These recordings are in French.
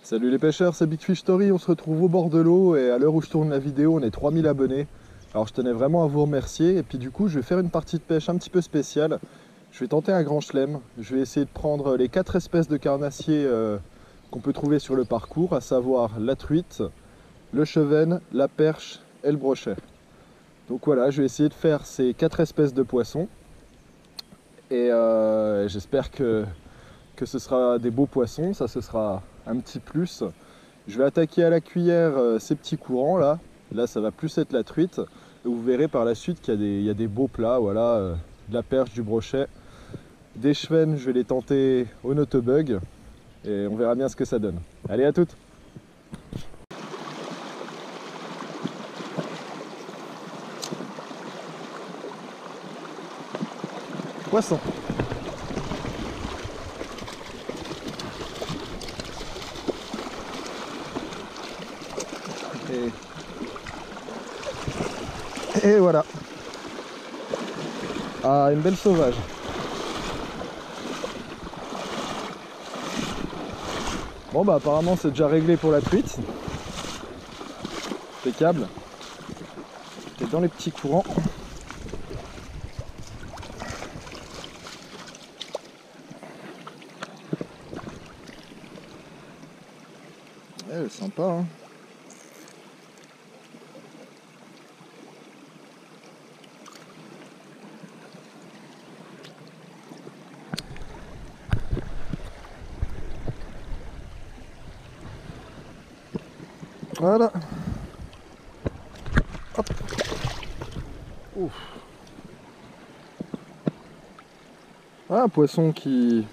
Salut les pêcheurs, c'est Big Fish Story, on se retrouve au bord de l'eau et à l'heure où je tourne la vidéo on est 3000 abonnés. Alors je tenais vraiment à vous remercier et puis du coup je vais faire une partie de pêche un petit peu spéciale. Je vais tenter un grand chelem, je vais essayer de prendre les 4 espèces de carnassiers qu'on peut trouver sur le parcours, à savoir la truite, le chevenne, la perche et le brochet. Donc voilà, je vais essayer de faire ces 4 espèces de poissons et j'espère que ce sera des beaux poissons, ça ce sera un petit plus. Je vais attaquer à la cuillère ces petits courants là. Là ça va plus être la truite. Et vous verrez par la suite qu'il y a des beaux plats, voilà, de la perche, du brochet. Des chevennes, je vais les tenter au notebug. Et on verra bien ce que ça donne. Allez, à toutes! Poisson! Et voilà! Ah, une belle sauvage! Bon bah apparemment c'est déjà réglé pour la truite. Impeccable. Et dans les petits courants. Eh, sympa hein. Voilà. Hop. Ouf. Ah, un poisson qui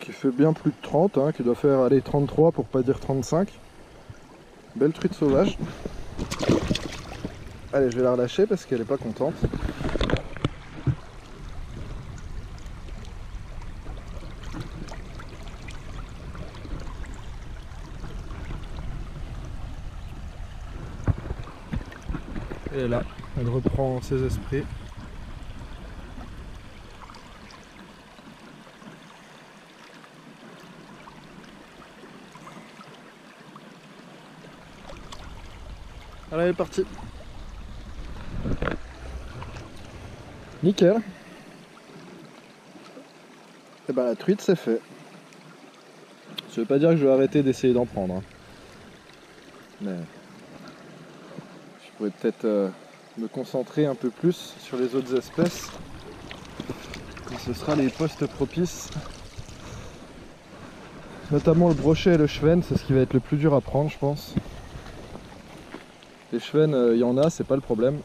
fait bien plus de 30, hein, qui doit faire aller 33 pour pas dire 35. Belle truite sauvage. Allez, je vais la relâcher parce qu'elle est pas contente. Et là, elle reprend ses esprits. Allez, elle est partie. Nickel. Et ben la truite c'est fait. Ça veut pas dire que je vais arrêter d'essayer d'en prendre. Hein. Mais je pourrais peut-être me concentrer un peu plus sur les autres espèces. Et ce sera les postes propices. Notamment le brochet et le chevenne, c'est ce qui va être le plus dur à prendre je pense. Les chevennes, il y en a, c'est pas le problème.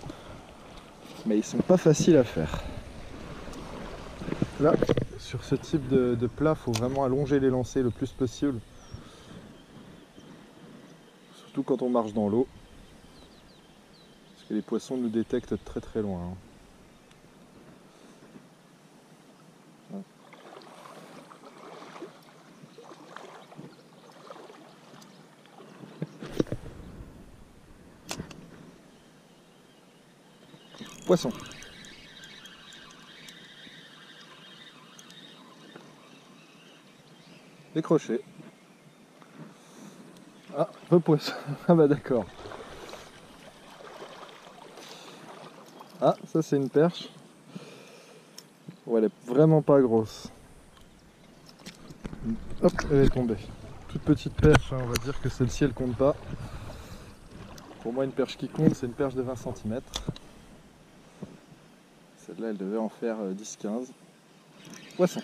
Mais ils sont pas faciles à faire. Là, sur ce type de plat, il faut vraiment allonger les lancers le plus possible. Surtout quand on marche dans l'eau. Parce que les poissons nous détectent très très loin. Hein. Poisson. Décroché. Ah, poisson. Ah bah d'accord. Ah, ça c'est une perche. Ouais, elle est vraiment pas grosse. Hop, elle est tombée. Toute petite perche, hein, on va dire que celle-ci elle compte pas. Pour moi une perche qui compte c'est une perche de 20 cm. Celle-là elle devait en faire 10-15. Poisson.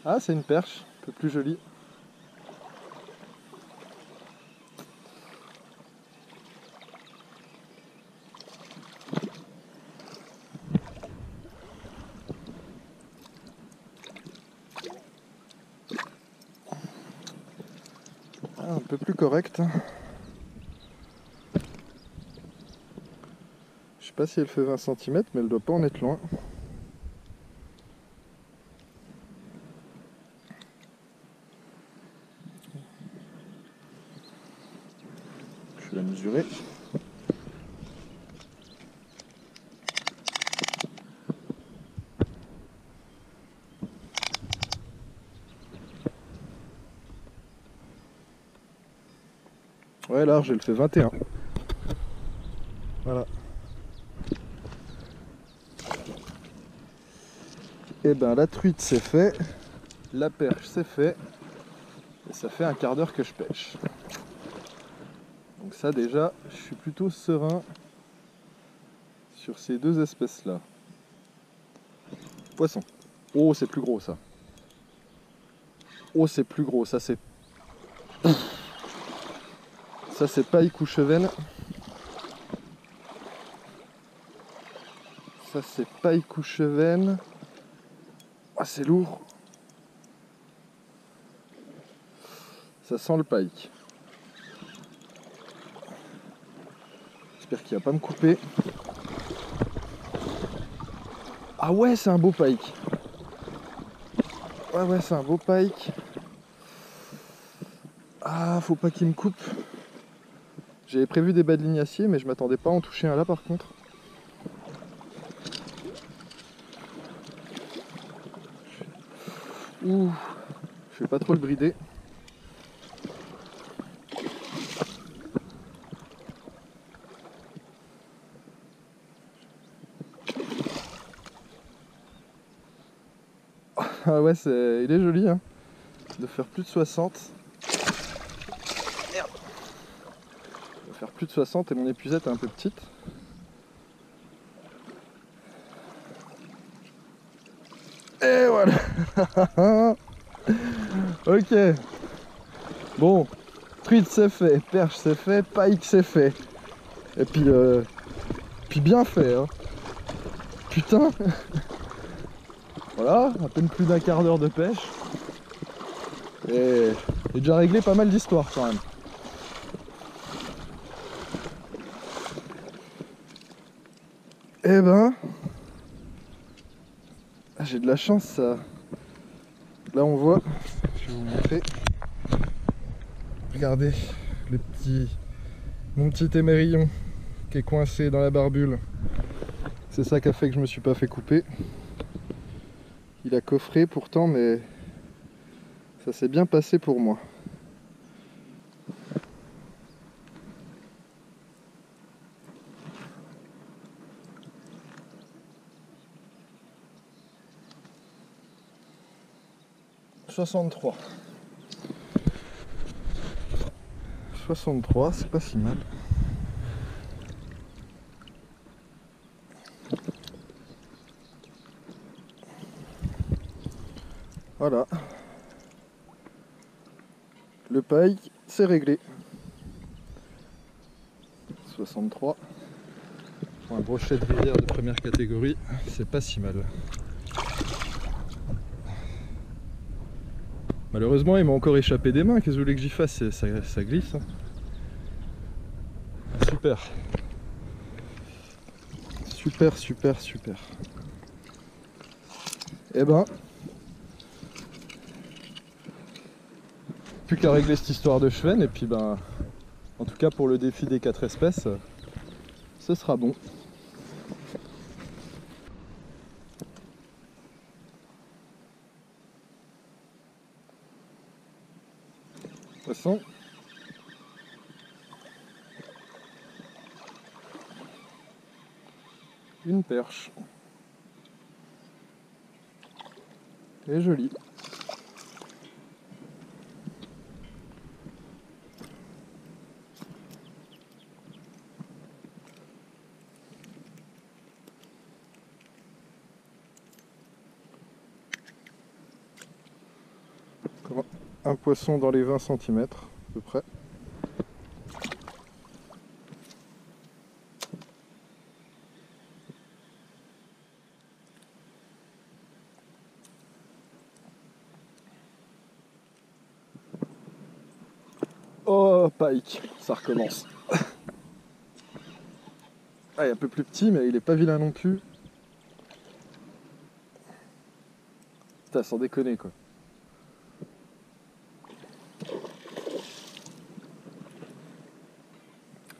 Ah, c'est une perche, un peu plus jolie. Ah, un peu plus correcte. Je sais pas si elle fait 20 cm, mais elle doit pas en être loin. Je vais la mesurer. Ouais, large, elle fait 21. Voilà. Et ben la truite c'est fait, la perche c'est fait, et ça fait un quart d'heure que je pêche. Donc ça déjà, je suis plutôt serein sur ces deux espèces là. Poisson. Oh, c'est plus gros ça. Oh, c'est plus gros, ça c'est... Ça c'est paille coucheven. Ça c'est paille coucheven. Ah, c'est lourd. Ça sent le pike. J'espère qu'il va pas me couper. Ah ouais, c'est un beau pike. Ouais, c'est un beau pike. Ah, faut pas qu'il me coupe. J'avais prévu des bas de lignacier, mais je m'attendais pas à en toucher un là par contre. Ouh, je vais pas trop le brider. Ah ouais, il est joli, hein. De faire plus de 60. Merde. De faire plus de 60 et mon épuisette est un peu petite. Et voilà. Ok. Bon, truite c'est fait, perche c'est fait, pike c'est fait. Et puis bien fait, hein. Putain. Voilà, à peine plus d'un quart d'heure de pêche. Et j'ai déjà réglé pas mal d'histoires quand même. Eh ben, j'ai de la chance ça. Là on voit, je vais vous montrer. Regardez mon petit émerillon qui est coincé dans la barbule. C'est ça qui a fait que je me suis pas fait couper. Il a coffré pourtant, mais ça s'est bien passé pour moi. « 63. 63, c'est pas si mal. Voilà. Le pike, c'est réglé. 63. Pour un brochet de rivière de première catégorie, c'est pas si mal. Malheureusement, il m'a encore échappé des mains. Qu'est-ce que vous voulez que j'y fasse? Ça glisse. Hein. Super. Super. Eh ben, plus qu'à régler cette histoire de cheven, et puis ben, en tout cas pour le défi des 4 espèces, ce sera bon. Poisson. Une perche. Et jolie. Un poisson dans les 20 cm à peu près. Oh, pike, ça recommence. Ah, il est un peu plus petit, mais il est pas vilain non plus. Putain, sans déconner quoi.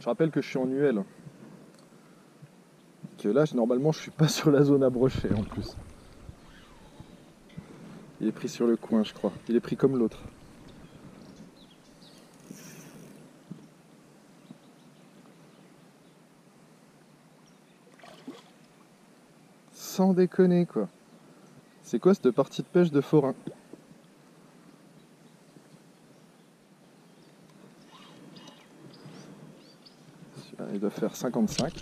Je rappelle que je suis en UL. Que là, normalement, je suis pas sur la zone à brocher en plus. Il est pris sur le coin, je crois. Il est pris comme l'autre. sans déconner quoi. C'est quoi cette partie de pêche de forain? Il doit faire 55 à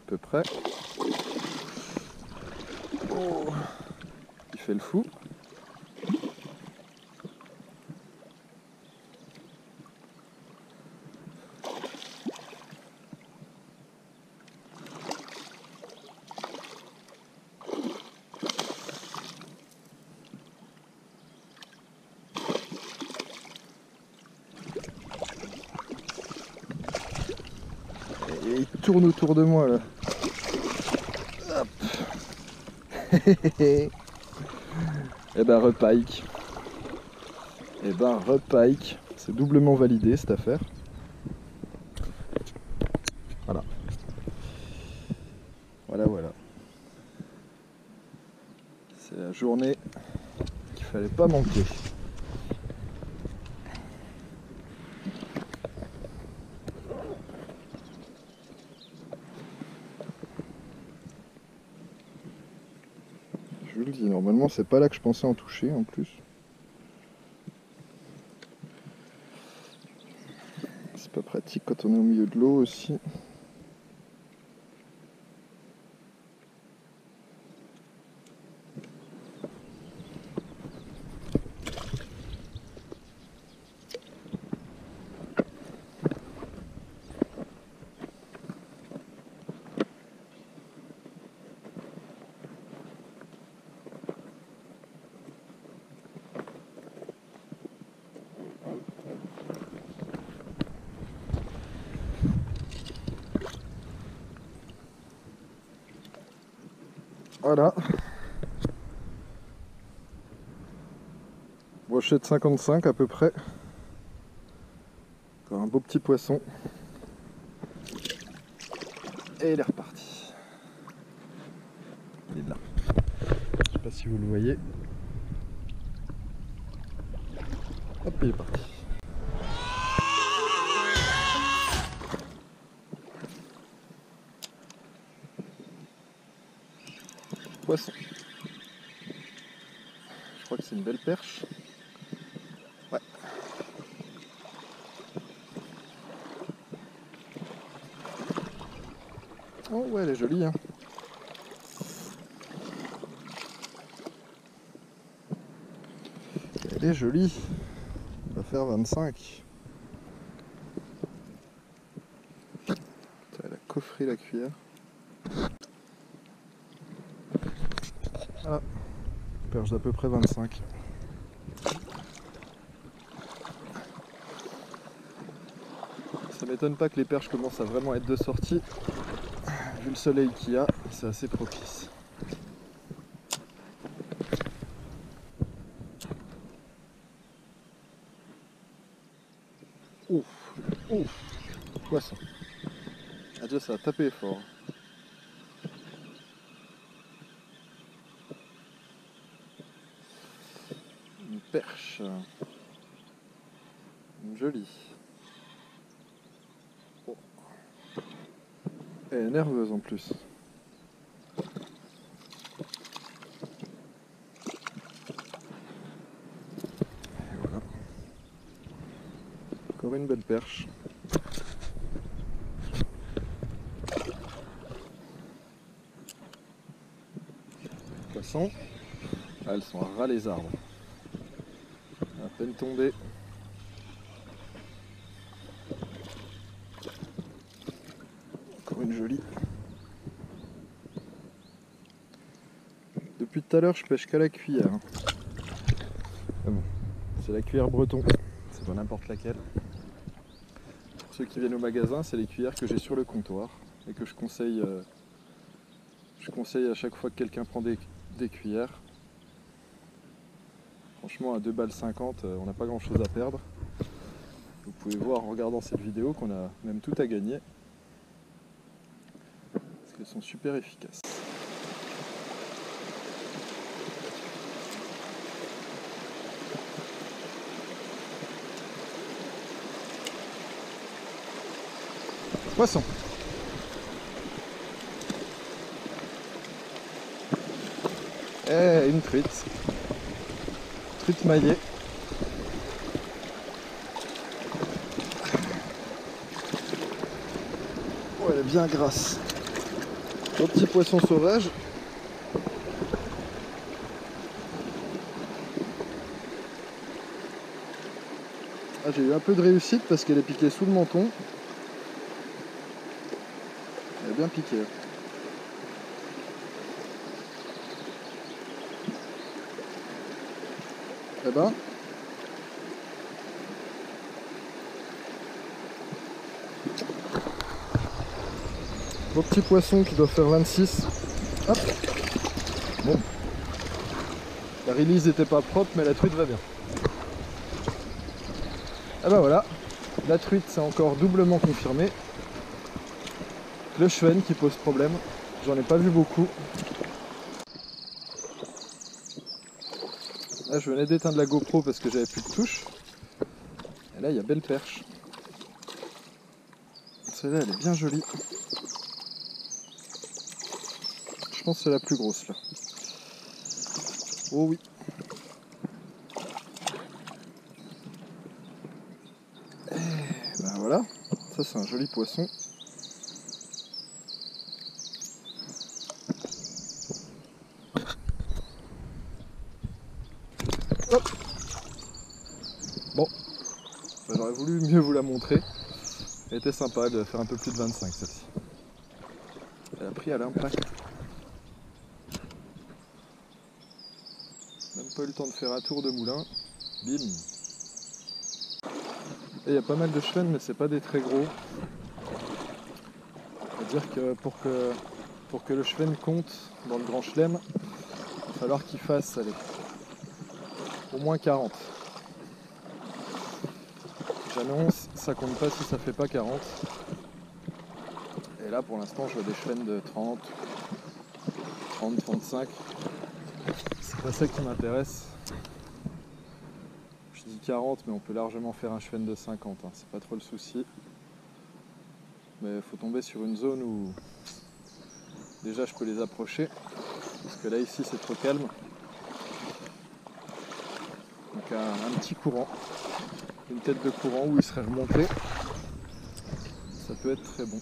peu près. Oh, il fait le fou. Et il tourne autour de moi là. Hop. Et ben repike. Et ben repike. C'est doublement validé cette affaire. Voilà. Voilà. C'est la journée qu'il fallait pas manquer. Je vous le dis, normalement c'est pas là que je pensais en toucher en plus. C'est pas pratique quand on est au milieu de l'eau aussi. Voilà. Brochet de 55 à peu près. Encore un beau petit poisson. Et il est reparti. Il est là. Je sais pas si vous le voyez. Hop, il est parti. Poisson. Je crois que c'est une belle perche. Ouais. Oh ouais, elle est jolie hein. Elle est jolie. On va faire 25. Putain, elle a coffré la cuillère. Voilà. Perche d'à peu près 25. Ça m'étonne pas que les perches commencent à vraiment être de sortie. Vu le soleil qu'il y a, c'est assez propice. Ouf, poisson. Adieu, ça a tapé fort. Une perche. Une jolie. Oh. Elle est nerveuse en plus. Et voilà. Encore une belle perche. Poisson. Ah, elles sont à ras les arbres. À peine tombées. Encore une jolie. Depuis tout à l'heure, je pêche qu'à la cuillère. Ah bon, c'est la cuillère breton, c'est pas n'importe laquelle. Pour ceux qui viennent au magasin, c'est les cuillères que j'ai sur le comptoir et que je conseille à chaque fois que quelqu'un prend des cuillères. Franchement, à 2,50 $, on n'a pas grand chose à perdre. Vous pouvez voir en regardant cette vidéo qu'on a même tout à gagner. Parce qu'elles sont super efficaces. Poisson. Et une truite. Truite maillée. Oh, elle est bien grasse. Un petit poisson sauvage. Ah, j'ai eu un peu de réussite parce qu'elle est piquée sous le menton. Elle est bien piquée. Eh ben, beau petit poisson qui doit faire 26. Hop. Bon. La release n'était pas propre, mais la truite va bien. Ah ben voilà, la truite c'est encore doublement confirmé. Le chuen qui pose problème, j'en ai pas vu beaucoup. Là je venais d'éteindre la GoPro parce que j'avais plus de touche. Et là il y a belle perche. Celle-là elle est bien jolie. Je pense que c'est la plus grosse là. Oh oui. Et ben voilà, ça c'est un joli poisson. Hop. Bon, ben, j'aurais voulu mieux vous la montrer. Elle était sympa, elle devait faire un peu plus de 25 celle-ci. Elle a pris à l'impact. Même pas eu le temps de faire un tour de moulin. Bim. Et il y a pas mal de chevens mais c'est pas des très gros. C'est-à-dire que pour que le cheven compte dans le grand chelem, il va falloir qu'il fasse allez, au moins 40. J'annonce, ça compte pas si ça fait pas 40. Et là pour l'instant je vois des chevens de 30, 35. C'est pas ça qui m'intéresse. Je dis 40 mais on peut largement faire un cheven de 50, hein. C'est pas trop le souci. Mais il faut tomber sur une zone où déjà je peux les approcher. Parce que là ici c'est trop calme. Donc un petit courant. Une tête de courant où il serait remonté. Ça peut être très bon.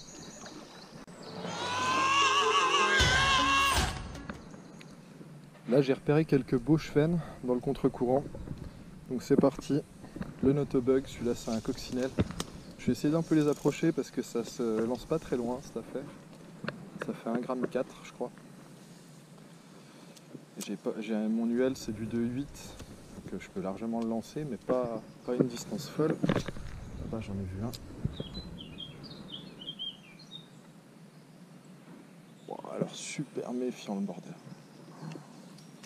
Là j'ai repéré quelques beaux chevens dans le contre-courant. Donc c'est parti. Le Notobug, celui-là c'est un coccinelle. Je vais essayer d'un peu les approcher parce que ça se lance pas très loin cette affaire. Ça fait 1,4 g je crois. Mon UL c'est du 2,8 que je peux largement le lancer mais pas une distance folle. Là-bas j'en ai vu un. Bon, alors super méfiant le bordel.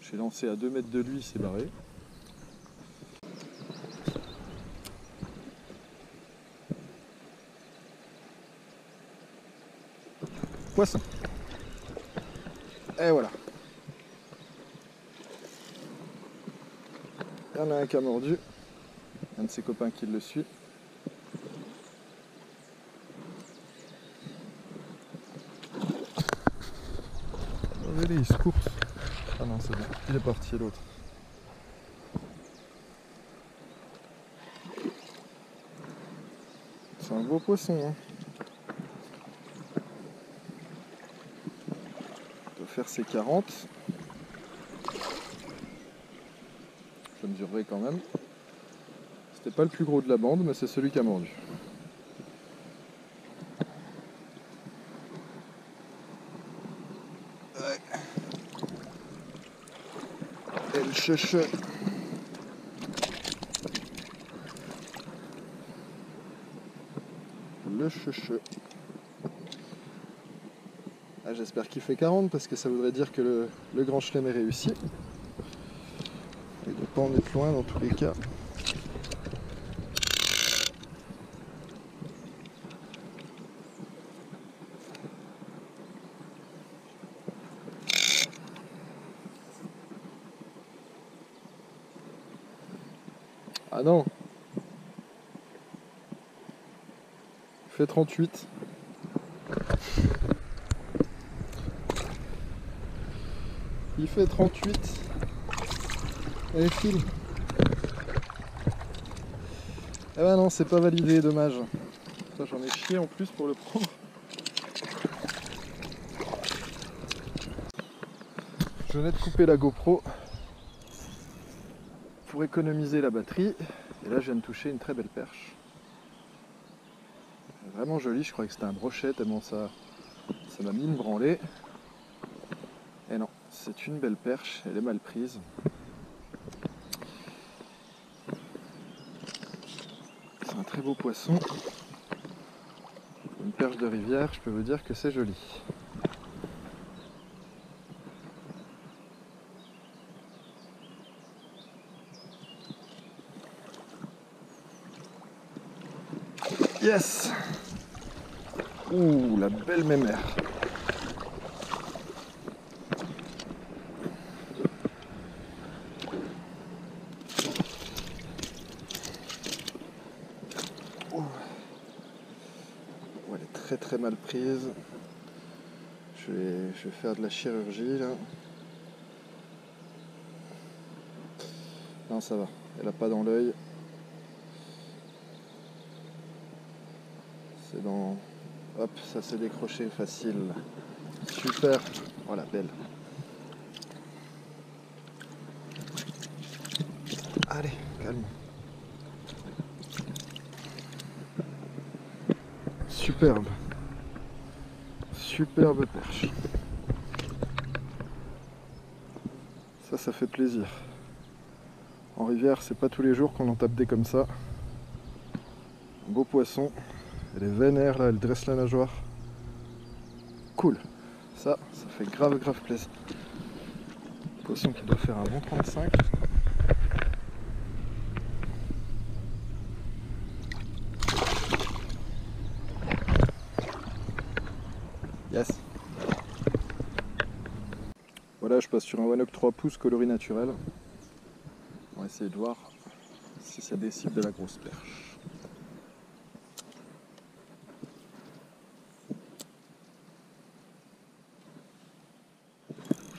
J'ai lancé à 2 mètres de lui, il s'est barré. Poisson. Et voilà. Il y en a un qui a mordu. Un de ses copains qui le suit. Regardez, il se course. Ah non, c'est bon. Il est parti l'autre. C'est un beau poisson. Hein. Il doit faire ses 40. Je mesurerai quand même. C'était pas le plus gros de la bande, mais c'est celui qui a mordu. Ouais. Et le chèche. Le chèche. Ah, j'espère qu'il fait 40 parce que ça voudrait dire que le grand chelem est réussi. Il ne doit pas en être loin dans tous les cas. Ah non. Il fait 38. Il Il fait 38. Allez, file. Eh ben non, c'est pas validé, dommage. Ça, j'en ai chié en plus pour le prendre. Je venais de couper la GoPro pour économiser la batterie. Et là, je viens de toucher une très belle perche. Vraiment jolie, je croyais que c'était un brochet tellement ça m'a mis une branlée. Et non, c'est une belle perche, elle est mal prise. C'est un très beau poisson. Une perche de rivière, je peux vous dire que c'est joli. Yes! Ouh, la belle mémère. Oh, elle est très très mal prise. Je vais faire de la chirurgie là. Non, ça va, elle a pas dans l'œil. C'est dans... Hop, ça s'est décroché facile. Super. Voilà, belle. Allez, calme. Superbe. Superbe perche. Ça fait plaisir. En rivière, c'est pas tous les jours qu'on en tape des comme ça. Un beau poisson. Elle est vénère là, elle dresse la nageoire. Cool. Ça fait grave plaisir. Poisson qui doit faire un bon 35. Yes. Voilà, je passe sur un one-up 3 pouces coloris naturel. On va essayer de voir si ça décide de la grosse perche.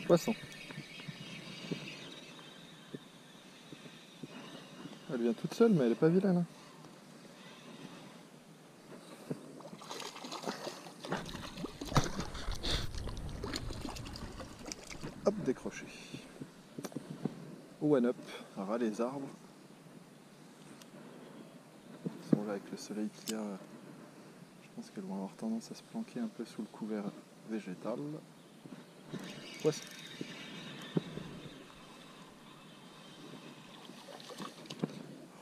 Poisson. Elle vient toute seule, mais elle est pas vilaine. Hein. Hop, décroché. One up, à ras les arbres. Ils sont là avec le soleil qu'il y a. Je pense qu'elles vont avoir tendance à se planquer un peu sous le couvert végétal. Poisson.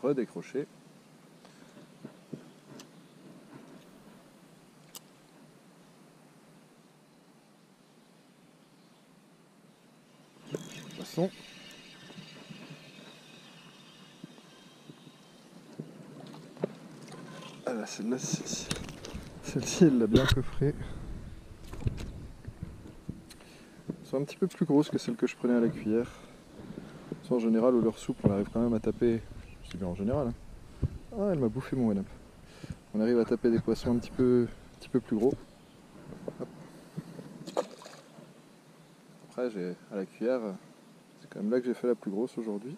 Redécroché. Poisson. Ah là, celle-ci, elle l'a bien coffrée. Elles sont un petit peu plus grosses que celles que je prenais à la cuillère. En général, au leurre souple, on arrive quand même à taper. C'est bien en général. Hein. Ah, elle m'a bouffé mon one-up. On arrive à taper des poissons un petit peu plus gros. Hop. Après, à la cuillère, c'est quand même là que j'ai fait la plus grosse aujourd'hui.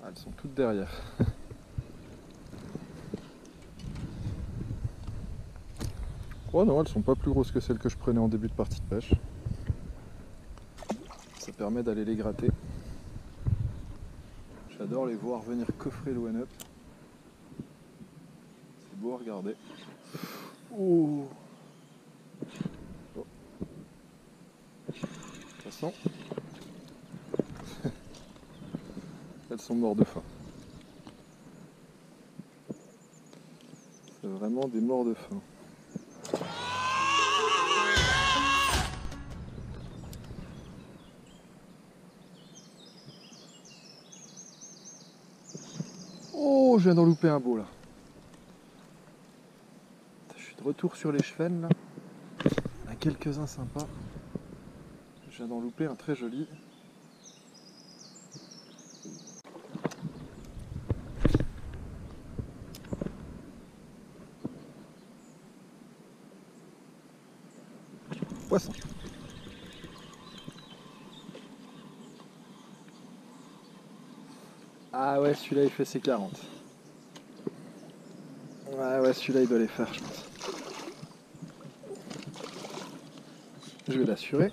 Ah, elles sont toutes derrière. Oh non, elles sont pas plus grosses que celles que je prenais en début de partie de pêche. Ça permet d'aller les gratter. J'adore les voir venir coffrer le one-up. C'est beau à regarder. Oh. Oh. Poisson. Elles sont morts de faim. C'est vraiment des morts de faim. Oh, je viens d'en louper un beau là. Je suis de retour sur les chevennes là. Il y en a quelques-uns sympas. Je Je viens d'en louper un très joli. Poisson. Ah ouais, celui-là il fait ses 40. Ouais, celui-là il doit les faire, je pense. Je vais l'assurer.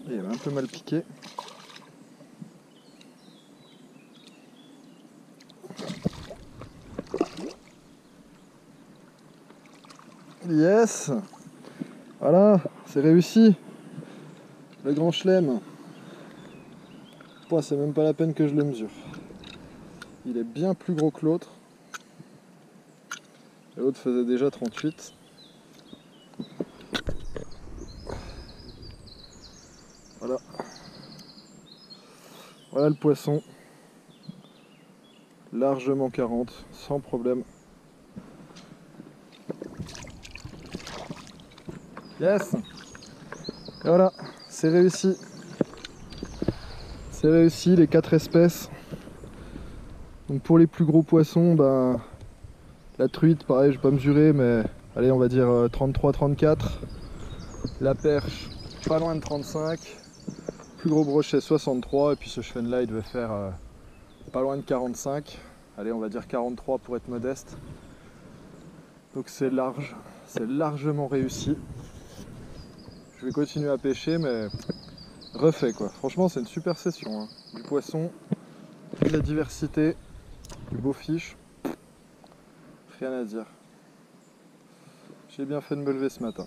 Il va un peu mal piqué. Yes! Voilà, c'est réussi. Le grand chelem. C'est même pas la peine que je le mesure. Il est bien plus gros que l'autre. L'autre faisait déjà 38. Voilà. Voilà le poisson. Largement 40, sans problème. Yes! Et voilà, c'est réussi. C'est réussi, les 4 espèces. Donc pour les plus gros poissons, ben, la truite, pareil, je vais pas mesurer, mais allez, on va dire 33-34. La perche, pas loin de 35. Plus gros brochet, 63. Et puis ce cheven-là, il devait faire pas loin de 45. Allez, on va dire 43 pour être modeste. Donc c'est large, c'est largement réussi. Je vais continuer à pêcher, mais refait quoi. Franchement, c'est une super session. Hein. Du poisson, de la diversité, du beau fiche. Rien à dire. J'ai bien fait de me lever ce matin.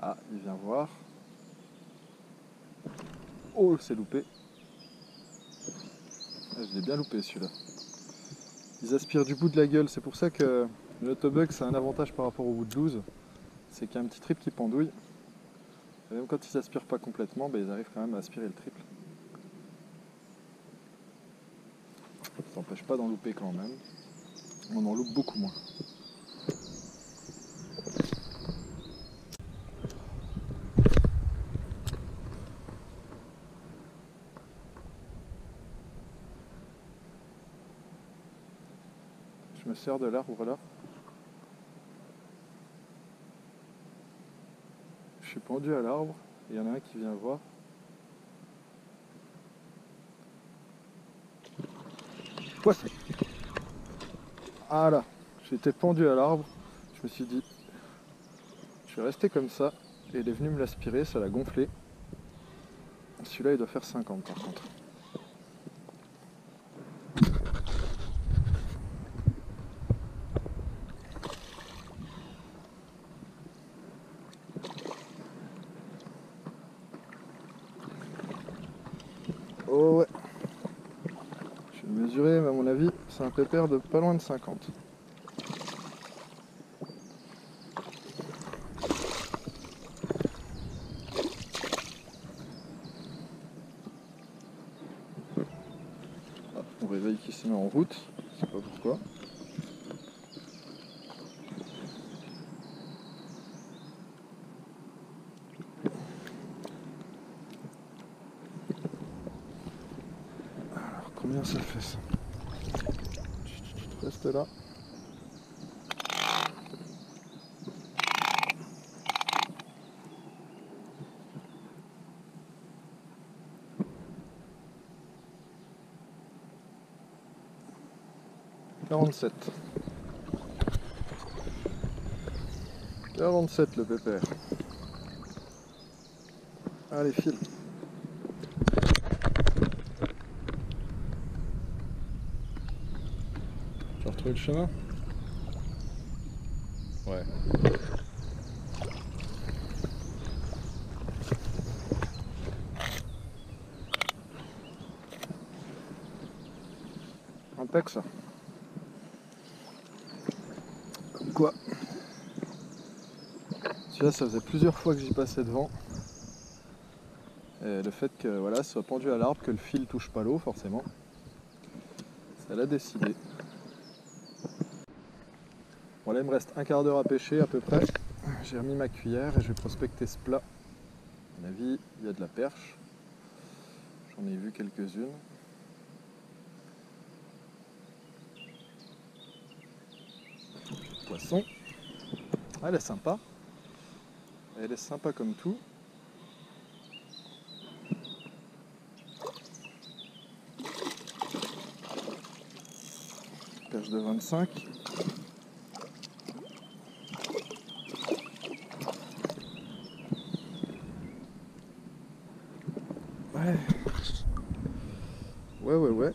Ah, il vient voir. Oh, c'est loupé. Ah, je l'ai bien loupé celui-là. Ils aspirent du bout de la gueule. C'est pour ça que le autobug, c'est un avantage par rapport au bout de 12. C'est qu'il y a un petit trip qui pendouille. Et même quand ils aspirent pas complètement, ben, ils arrivent quand même à aspirer le triple. Ça n'empêche pas d'en louper quand même. On en loupe beaucoup moins. Je me sers de l'arbre là. Je suis pendu à l'arbre. Il y en a un qui vient voir. Poisson. Ah là, j'étais pendu à l'arbre. Je me suis dit, je vais rester comme ça. Et il est venu me l'aspirer, ça l'a gonflé. Celui-là, il doit faire 50 par contre. Oh ouais. Je vais le mesurer, mais à mon avis, c'est un pépère de pas loin de 50. Ah, on réveille qui se met en route, je sais pas pourquoi. Alors, combien ça fait ça? Reste là. « 47. 47 le pépère. Allez, file. Tu as retrouvé le chemin? Ouais. Impec ça. Comme quoi. Celui-là, ça faisait plusieurs fois que j'y passais devant. Et le fait que voilà, ce soit pendu à l'arbre, que le fil touche pas l'eau forcément. Elle a décidé. Bon là il me reste un quart d'heure à pêcher à peu près. J'ai remis ma cuillère et je vais prospecter ce plat. À mon avis, il y a de la perche. J'en ai vu quelques-unes. Poisson. Ah, elle est sympa. Elle est sympa comme tout. Perche de 25. Ouais. Ouais.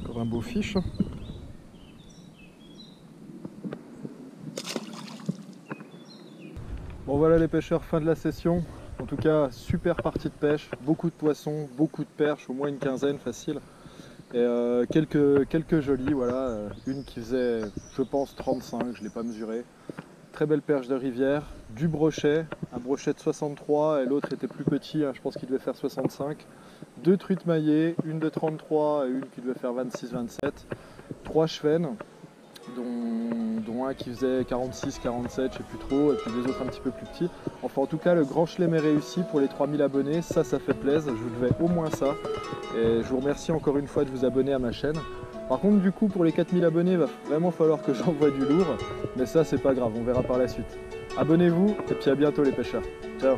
Encore un beau fiche. Bon voilà les pêcheurs, fin de la session. En tout cas, super partie de pêche, beaucoup de poissons, beaucoup de perches, au moins une quinzaine facile. Et quelques jolies, voilà. Une qui faisait, je pense, 35, je ne l'ai pas mesuré. Très belle perche de rivière, du brochet, un brochet de 63 et l'autre était plus petit, hein, je pense qu'il devait faire 65. Deux truites maillées, une de 33 et une qui devait faire 26-27. Trois chevennes, dont un qui faisait 46, 47, je sais plus trop, et puis des autres un petit peu plus petits. Enfin en tout cas le grand chelem est réussi pour les 3000 abonnés, ça fait plaisir, je vous devais au moins ça. Et je vous remercie encore une fois de vous abonner à ma chaîne. Par contre du coup pour les 4000 abonnés, il va vraiment falloir que j'envoie du lourd, mais ça c'est pas grave, on verra par la suite. Abonnez-vous et puis à bientôt les pêcheurs. Ciao.